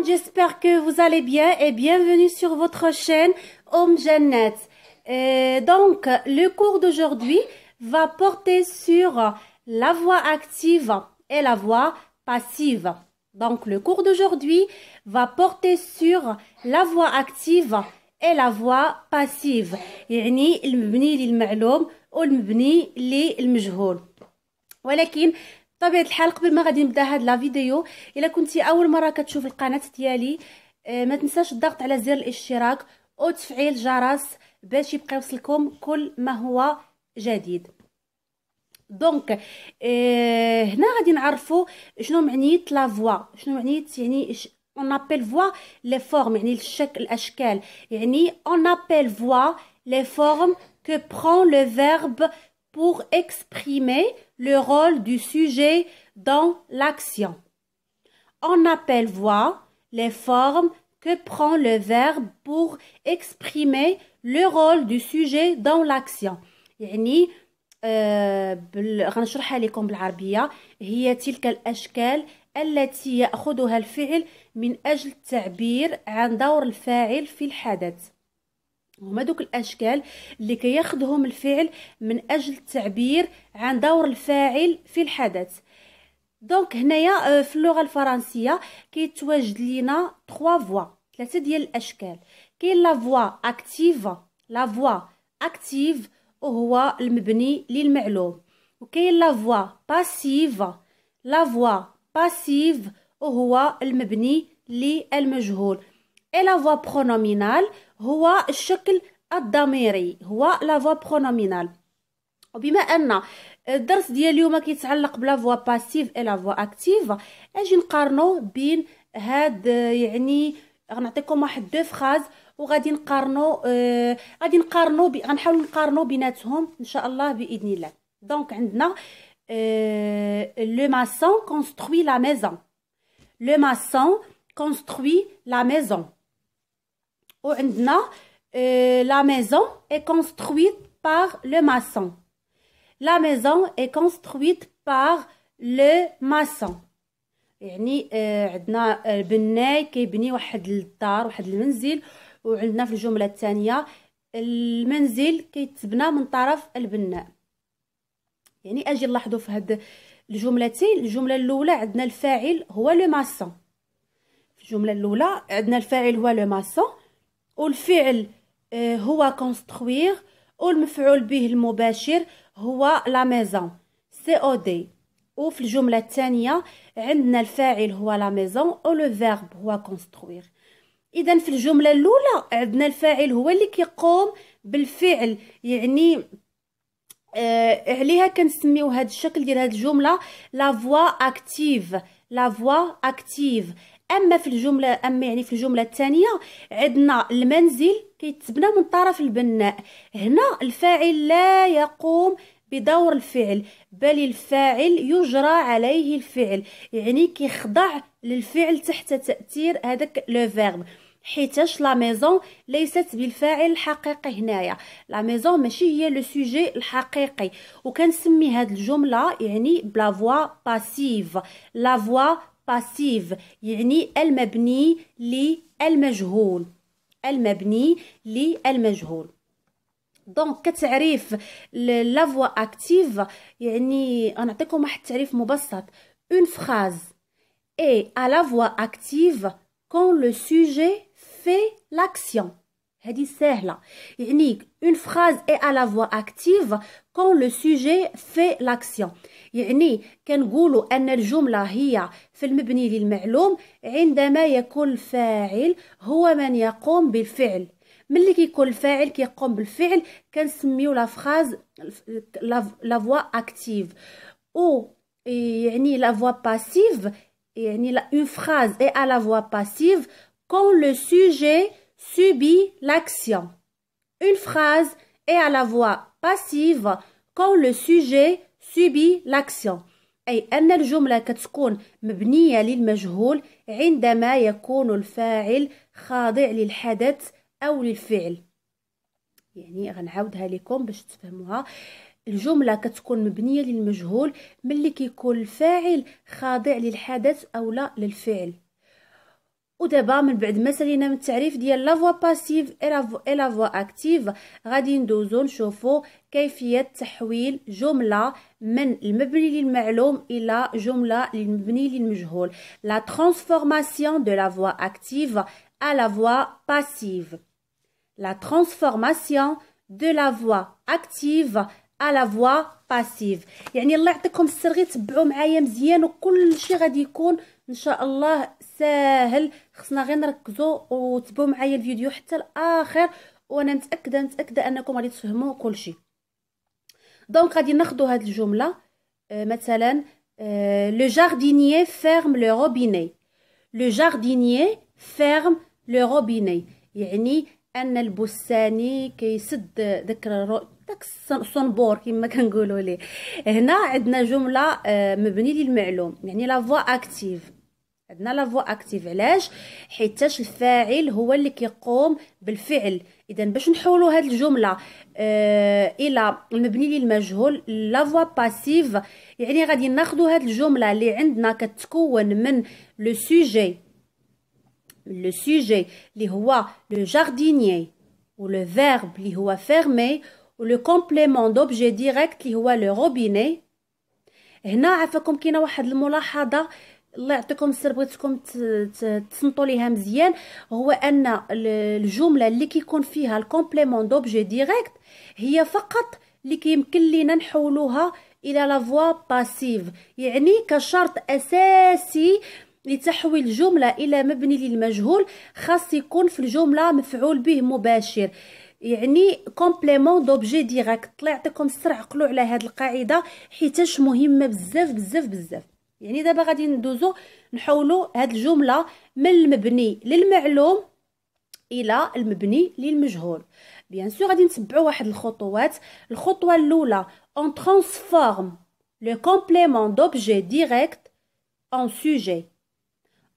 J'espère que vous allez bien et bienvenue sur votre chaîne Jannat. Donc, le cours d'aujourd'hui va porter sur la voix active et la voix passive. Donc, le cours d'aujourd'hui va porter sur la voix active et la voix passive. يعني المبني للمعلوم والمبني للمجهول. ولكن بطبيعة الحال قبل ما غادي نبدا هاد لا فيديو، الا كنتي اول مره كتشوف القناه ديالي ما تنساش الضغط على زر الاشتراك وتفعيل الجرس باش يبقى يوصلكم كل ما هو جديد. دونك هنا غادي نعرفوا شنو معنيه لا فوا، شنو معنيه يعني on appelle voix les formes يعني الشكل الاشكال، يعني on appelle voix les formes que prend le verbe pour exprimer le rôle du sujet dans l'action. On appelle voix les formes que prend le verbe pour exprimer le rôle du sujet dans l'action. يعني غنشرحها لكم بالعربية. هي تلك الأشكال التي يأخذها الفعل من أجل التعبير عن دور الفاعل في الحدث. هما دوك الاشكال اللي كياخذهم الفعل من اجل التعبير عن دور الفاعل في الحدث. دونك هنايا في اللغه الفرنسيه كيتواجد لينا 3 ديال الاشكال. كاين لا فوا اكتيف، لا فوا اكتيف وهو المبني للمعلوم، وكاين لا فوا باسيف، لا فوا باسيف وهو المبني للمجهول. et la voix pronominale هو الشكل الضميري، هو لا فوا برونومينال. وبما ان الدرس ديال اليوم كيتعلق بلا فوا باسيف اي لا فوا اكتيف، اجي نقارنوا بين هاد يعني غنعطيكم واحد دو فراز وغادي نقارنوا غنحاولوا نقارنوا بيناتهم ان شاء الله باذن الله. دونك عندنا لو ماسون construit la maison، لو ماسون construit la maison. وعندنا la maison est construite par le maçon. La maison est construite par le maçon. يعني عندنا البناي كيبني واحد الدار، واحد المنزل، وعندنا في الجملة الثانية المنزل كيتبنى من طرف البناء. يعني اجي نلاحظوا في هاد الجملتين، الجملة الأولى عندنا الفاعل هو لو ماسون. في الجملة الأولى عندنا الفاعل هو لو ماسون، والفعل هو construire، والمفعول به المباشر هو la maison COD. وفي الجملة الثانية عندنا الفاعل هو la maison ولو verbe هو construire. إذا في الجملة الأولى عندنا الفاعل هو اللي كيقوم بالفعل، يعني عليها كنسميو هذا الشكل ديال هذه الجملة la voix active، la voix active. اما في الجمله الثانيه عندنا المنزل كيتبنى من طرف البناء. هنا الفاعل لا يقوم بدور الفعل، بل الفاعل يجرى عليه الفعل، يعني كيخضع للفعل تحت تاثير هذاك لو فيرب. حيتاش لا ميزون ليست بالفاعل الحقيقي هنايا، لا ميزون ماشي هي لو سوجي الحقيقي. وكنسمي هذه الجمله يعني بلا فوا باسيف، لا فوا باسيف يعني المبني للمجهول، المبني للمجهول. دونك كتعريف لا فوا اكتيف، يعني غنعطيكم واحد التعريف مبسط. une phrase est à la voix active quand le sujet fait l'action. هذه سهله، يعني une phrase est à la voix active quand le sujet fait l'action. يعني كنقولوا ان الجمله هي في المبني للمعلوم عندما يكون الفاعل هو من يقوم بالفعل. ملي كيكون الفاعل كيقوم بالفعل كنسميو لا فراز لا فوا اكتيف. او يعني لا فوا باسيف يعني une phrase est à la voix passive quand le sujet subit l'action. Une phrase est à la voix passive quand le sujet subit l'action. أي أن الجملة كتكون مبنية للمجهول عندما يكون الفاعل خاضع للحدث أو للفعل. يعني غنعاودها لكم باش تفهموها. الجملة كتكون مبنية للمجهول ملي كيكون الفاعل خاضع للحدث أو لا للفعل. ودابا من بعد ما سالينا من التعريف ديال لا فوا باسيف اي لا فوا اكتيف، غادي ندوزو نشوفو كيفية تحويل جملة من المبني للمعلوم إلى جملة للمبني للمجهول. لا transformation de la voix active à la voix passive. La transformation de la voix active à la voix passive. يعني الله يعطيكم السر غير تبعوا معايا مزيان وكل شيء غادي يكون ان شاء الله ساهل. خصنا غير نركزوا وتبعوا معايا الفيديو حتى الاخر، وانا متاكده انكم غادي تفهموا كل شيء. دونك غادي ناخذوا هذه الجمله مثلا لو جاردينيي فيرم لو روبيني. لو جاردينيي فيرم لو روبيني يعني ان البستاني كيسد داك الصنبور كما كنقولوا ليه. هنا عندنا جمله مبني للمعلوم يعني لا فوا اكتيف. عندنا لا فوا اكتيف علاش؟ حيتاش الفاعل هو اللي كيقوم بالفعل. اذا باش نحولوا هذه الجمله الى المبني للمجهول لا فوا باسيف، يعني غادي ناخذوا هذه الجمله اللي عندنا كتكون من لو سوجي اللي هو لو جاردينيي ولو فيرب اللي هو فيرمي ولو كومبليمون دوبجي ديريكت اللي هو لو روبيني. هنا عافاكم كاينه واحد الملاحظه الله يعطيكم السر بغيتكم تصنتوا ليها مزيان، هو ان الجمله اللي كيكون فيها الكومبليمون دوبجي ديريكت هي فقط اللي كيمكن لينا نحولوها الى لا فوا باسيف. يعني كشرط اساسي لتحويل الجمله الى مبني للمجهول خاص يكون في الجمله مفعول به مباشر، يعني كومبليمون دوبجي ديريكت. الله يعطيكم السر عقلوا على هذه القاعده حيتاش مهمه بزاف بزاف بزاف. يعني دابا غادي ندوزو نحولوا هذه الجمله من المبني للمعلوم الى المبني للمجهول. بيان سور غادي نتبعوا واحد الخطوات. الخطوه الاولى on transforme le complément d'objet direct en sujet.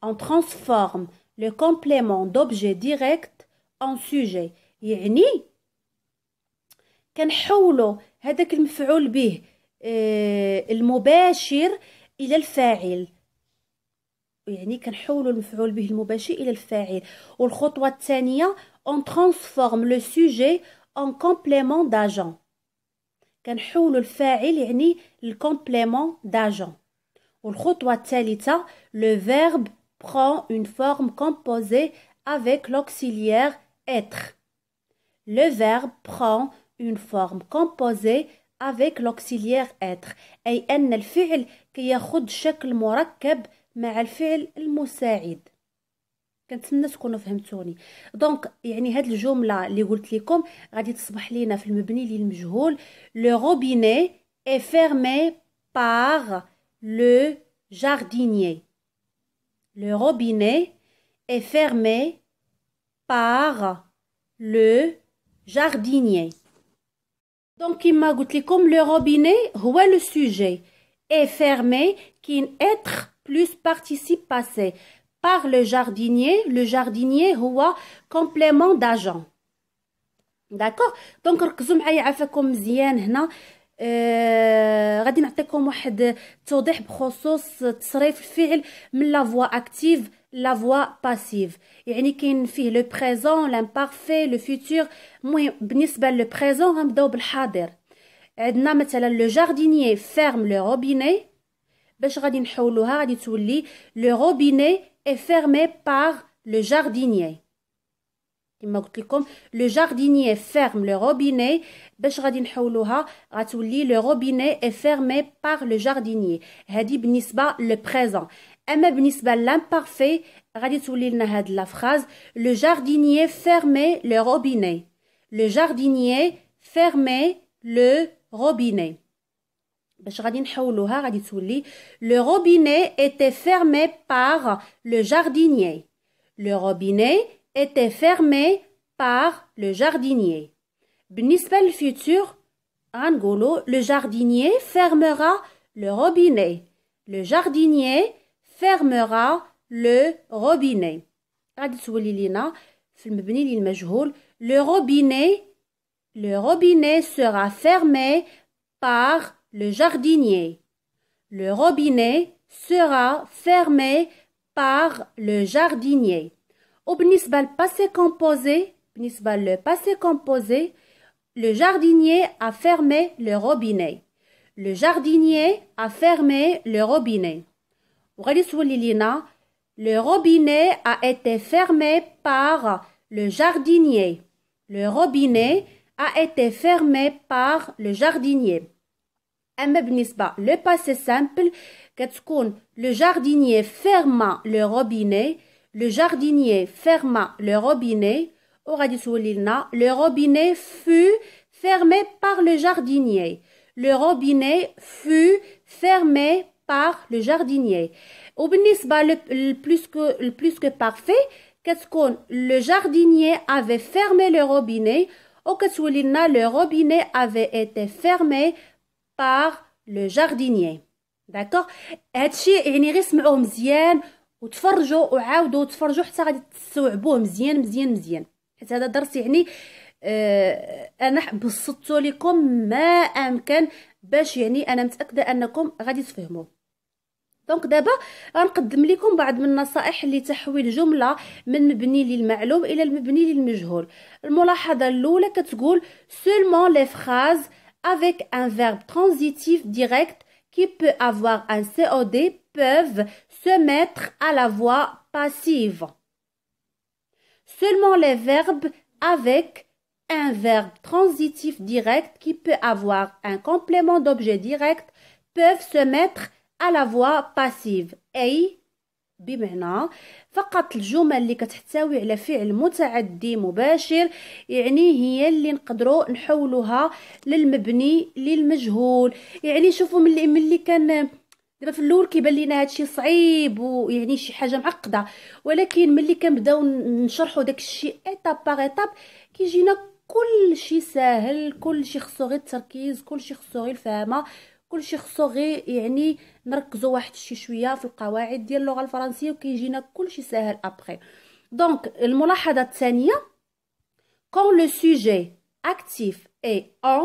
On transforme le complément d'objet direct en sujet يعني كنحولوا هذاك المفعول به المباشر الى الفاعل. يعني كنحولوا المفعول به المباشر الى الفاعل. والخطوه الثانيه on transforme le sujet en complément d'agent. كنحولوا الفاعل يعني الكومبليمون d'agent. والخطوه الثالثه le verbe prend une forme composée avec l'auxiliaire être. Le verbe prend une forme composée avec l'auxiliaire être أي أن الفعل كياخد شكل مركب مع الفعل المساعد. كنتمنى تكونوا فهمتوني. دونك يعني هاد الجمله اللي قلت لكم غادي تصبح لينا في المبني للمجهول le robinet est fermé par le jardinier. Le robinet est fermé par le jardinier. Donc كما قلت لكم le robinet هو le sujet est fermé كاين être plus participe passé par le jardinier هو complément d'agent. d'accord. دونك ركزوا معايا عافاكم مزيان. هنا غادي نعطيكم واحد التوضيح بخصوص تصريف الفعل من لا فوا اكتيف لا فوا باسيف. يعني كاين فيه لو بريزون لامبارفي لو فيتور. المهم بالنسبه لو بريزون غنبداو بالحاضر. عندنا مثلا لو جاردينيي فيرم لو روبيني. باش غادي نحولوها غادي تولي لو روبيني est fermé par le jardinier. كما قلت لكم لو جاردينيي فيرم لو روبيني. باش غادي نحولوها غتولي لو روبيني est fermé par le jardinier. هذه بالنسبه لو بريزون. اما بالنسبه لامبارفي غادي تولي لنا هاد لا فراز لو جاردينيي فيرمي لو روبيني. لو جاردينيي فيرمي لو روبيني. باش غادي نحولوها غادي تولي le robinet était fermé par le jardinier. Le robinet était fermé par le jardinier. بالنسبة للفيتور غنقولو le jardinier fermera le robinet. Le jardinier fermera le robinet. غادي تولي لينا في المبني للمجهول le robinet sera fermé par le jardinier. Le robinet sera fermé par le jardinier. وبالنسبة للباسي كومبوزي، بالنسبة للباسي كومبوزي le jardinier a fermé le robinet. Le jardinier a fermé le robinet. وغادي تولي لينا le robinet a été fermé par le jardinier. Le robinet a été fermé par le jardinier. أما بالنسبة le passé simple كتكون le jardinier ferma le robinet. Le jardinier ferma le robinet. وغادي تولي لنا le robinet fut fermé par le jardinier. Le robinet fut fermé par le jardinier. وبالنسبة le plus que parfait كتكون le jardinier avait fermé le robinet وكتولي لنا le robinet avait été fermé par le jardinier. داكوغ هادشي يعني غير سمعوه مزيان وتفرجوا وعاودوا تفرجوا حتى غادي تستوعبوه مزيان مزيان مزيان، حيت هذا درس يعني انا بسطته لكم ما امكن باش يعني انا متاكده انكم غادي تفهموه. دونك دابا غنقدم لكم بعض من النصائح لتحويل جمله من مبني للمعلوم الى المبني للمجهول. الملاحظه الاولى كتقول seulement les phrases avec un verbe transitif direct qui peut avoir un COD peuvent se mettre à la voix passive. Seulement les verbes avec un verbe transitif direct qui peut avoir un complément d'objet direct peuvent se mettre à la voix passive. أي بمعنى فقط الجمل اللي كتحتوي على فعل متعدي مباشر يعني هي اللي نقدروا نحولوها للمبني للمجهول. يعني شوفوا ملي كان دابا في الاول كيبان لينا هادشي صعيب ويعني شي حاجه معقده، ولكن ملي كنبداو نشرحوا داكشي ايتاب باغ ايتاب كيجينا كلشي ساهل، كلشي خصو غير التركيز، كلشي خصو غير الفهمه، كلشي خصو غير يعني نركزوا واحد شي شويه في القواعد ديال اللغه الفرنسيه وكيجينا كلشي ساهل ابري. دونك الملاحظه الثانيه quand le sujet actif est en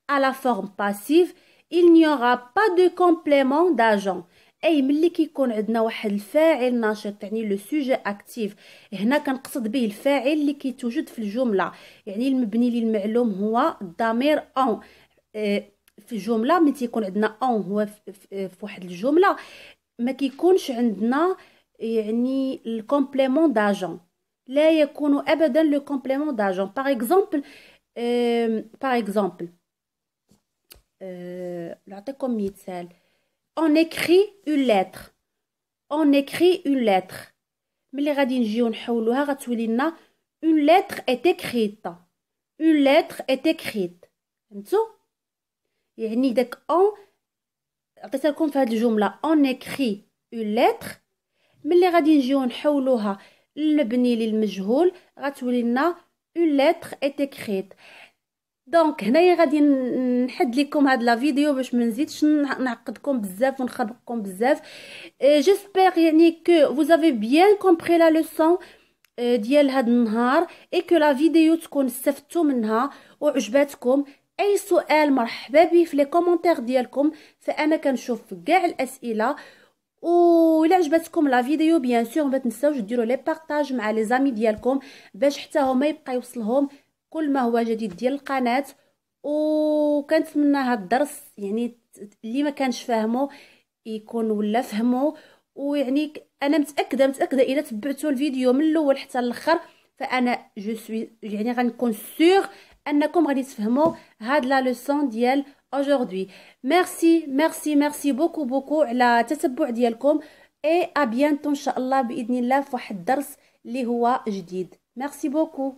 à la forme passive il n'y aura pas de complément d'agent. اي ملي كيكون عندنا واحد الفاعل نشط يعني لو سوجي اكتيف، هنا كنقصد به الفاعل اللي كيتوجد في الجمله، يعني المبني للمعلوم هو الضمير اون. في الجمله ملي تيكون عندنا اون هو في واحد الجمله ما كيكونش عندنا يعني الكومبليمون داجون، لا يكون ابدا لو كومبليمون داجون. باغ اكزومبل نعطيكم مثال on écrit une lettre. On écrit une lettre. ملي غادي نجيو نحولوها غتولي لنا une lettre est écrite. Une lettre est écrite. فهمتو؟ يعني داك on عطيتها لكم في هذه الجمله on écrit une lettre، ملي غادي نجيو نحولوها للمبني للمجهول غتولي لنا une lettre est écrite. دونك هنايا غادي نحد لكم هاد لا فيديو باش ما نزيدش نعقدكم بزاف ونخربقكم بزاف. جيسبر يعني كو vous avez bien compris la leçon ديال هاد النهار اي كو لا فيديو تكون استفدتوا منها وعجباتكم. اي سؤال مرحبا به في لي كومونتير ديالكم، فانا كنشوف كاع الاسئله. وإلا عجبتكم لا فيديو بيان سور ما تنساوش ديروا لي بارطاج مع لي زامي ديالكم باش حتى هما يبقى يوصلهم كل ما هو جديد ديال القناه. وكنتمنى هذا الدرس يعني اللي ما كانش فاهمه يكون ولا فهمه. ويعني انا متاكده الا تبعتوا الفيديو من الاول حتى الاخر فانا جو سوي يعني غنكون سور انكم غادي تفهموا هاد لا لوسون ديال aujourd'hui. ميرسي بوكو على التتبع ديالكم اي ا بيانتو ان شاء الله باذن الله في واحد الدرس اللي هو جديد. ميرسي بوكو.